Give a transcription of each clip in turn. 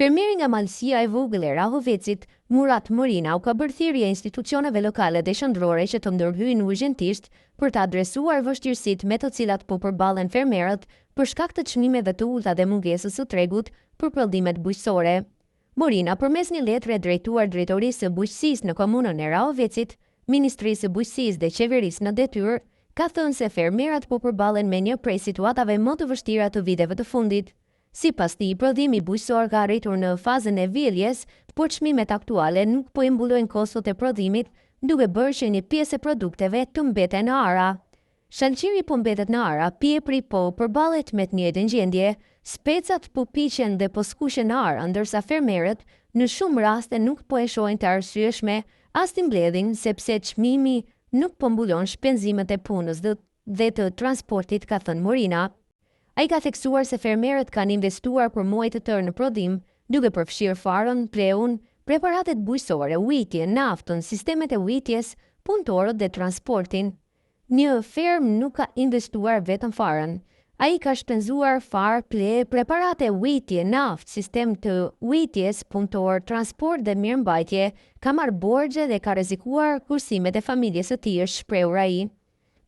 Fermieri nga malësia e vogël e Rahovecit, Murat Morina, u ka bërë thirrje institucioneve lokale dhe qendrore që të ndërhyjnë urgjentisht për të adresuar vështirësitë me të cilat po përballen fermerët për shkak të çmimeve të ulta dhe mungesës së tregut për prodhimet bujqësore. Morina, përmes një letre drejtuar Drejtorisë së Bujqësisë në komunën e Rahovecit, Ministrisë së Bujqësisë dhe Qeverisë në detyrë, ka thënë se fermerët po përballen me një prej situatave më të vështira të viteve të fundit. Sipas tij, prodhimi bujqësor ka arritur në fazën e vjelljes, por çmimet aktuale nuk po i mbulojnë kostot e prodhimit, duke bërë që një pjesë e produkteve të mbetet në ara. Shalqiri po mbetet në ara, piepri po përballet me të njëjtën gjendje, specat po piqen dhe po skuqen në ara, ndërsa fermerët në shumë raste nuk po e shohin të arsyeshme as të mbledhin sepse çmimi nuk po mbulon shpenzimet e punës dhe të transportit, ka thënë Morina. Ai ka theksuar se fermerët kanë investuar për muaj të tërë në prodhim, duke përfshirë farën, preun, preparatet bujqësore, ujitjen, naftën, sistemet e ujitjes, punëtorët dhe transportin. Një fermë nuk ka investuar vetëm farën. Ai ka shpenzuar farë, ple, preparate ujitje, naftë, sistem të ujitjes, punëtor, transport dhe mirëmbajtje, ka marrë borxhe dhe ka rrezikuar kursimet e familjes së tij, është shprehur ai.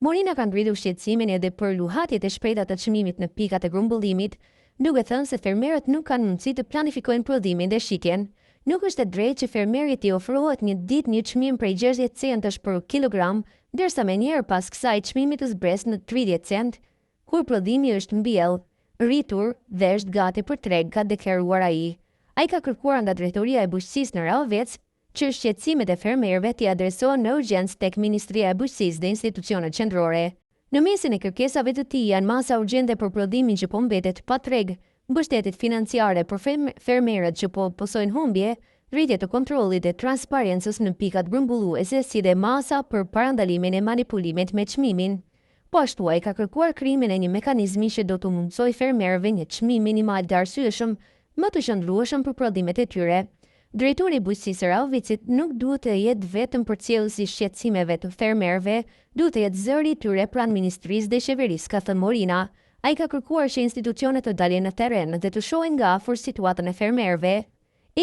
Morina ka ngritur shqetësimin edhe për luhatjet e shpejta të çmimit në pikat e grumbullimit, duke thënë se fermerët nuk kanë mundësi të planifikojnë prodhimin dhe shitjen. Nuk është e drejtë që fermerit i ofrohet një ditë një çmim prej 60 centësh për kilogram, ndërsa menjëherë pas kësaj çmimi të zbres në 30 cent, kur prodhimi është mbjell, rritur dhe është gati për treg, ka deklaruar ai. Ai ka kërkuar nga Drejtoria e Bujqësisë në Rahovec që shqetësimet e fermerëve t'i adresohen në urgjencë tek Ministria e Bujqësisë dhe institucionet qendrore. Në mesin e kërkesave të tij janë masa urgjente për prodhimin që po mbetet pa treg, mbështetjet financiare për fermerët që po posojnë humbje, rritje të kontrollit dhe transparencës në pikat grumbulluese, si dhe masa për parandalimin e manipulimit me çmimin. Po ashtu ai ka kërkuar krijimin e një mekanizmi që do të mundsojë fermerëve një çmim minimal të arsyeshëm, më të qëndrueshëm për prodhimet e tyre. Drejtori i Bujqësisë së Rahovecit nuk duhet të jetë vetëm përcjellësi i shqetësimeve të fermerëve, duhet të jetë zëri i tyre pranë Ministrisë dhe Qeverisë, ka thënë Morina. Ai ka kërkuar që institucionet të dalin në terren dhe të shohin nga afër situatën e fermerëve.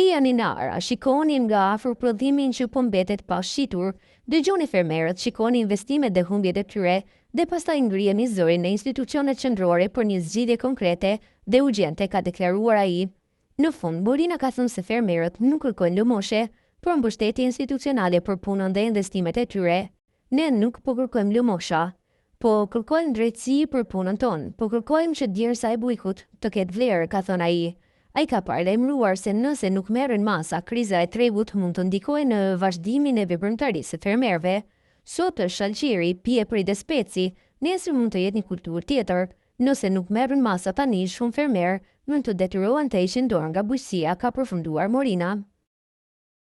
Ejani në ara, shikoni nga afër prodhimin që po mbetet pa shitur, dëgjoni fermerët, shikoni investimet dhe humbjet e tyre dhe pastaj ngriheni zërin në institucionet qendrore për një zgjidhje konkrete dhe urgjente, ka deklaruar ai. Në fund, Morina ka thënë se fermerët nuk kërkojnë lëmoshe, por mbështetje institucionale për punën dhe investimet e tyre. Ne nuk po kërkojmë lëmosha, po kërkojmë drejtësi për punën tonë, po kërkojmë që djersa e bujkut të ketë vlerë, ka thënë ai. Ai ka paralajmëruar se nëse nuk merren masa, kriza e tregut mund të ndikojë në vazhdimin e veprimtarisë së fermerëve. Sot është shalqiri, piepri dhe speci, nesër mund të jetë një kulturë tjetër. Nëse nuk merren masa tani, shumë fermerë mund të detyrohen të heqin dorë nga bujqësia, ka përfunduar Morina.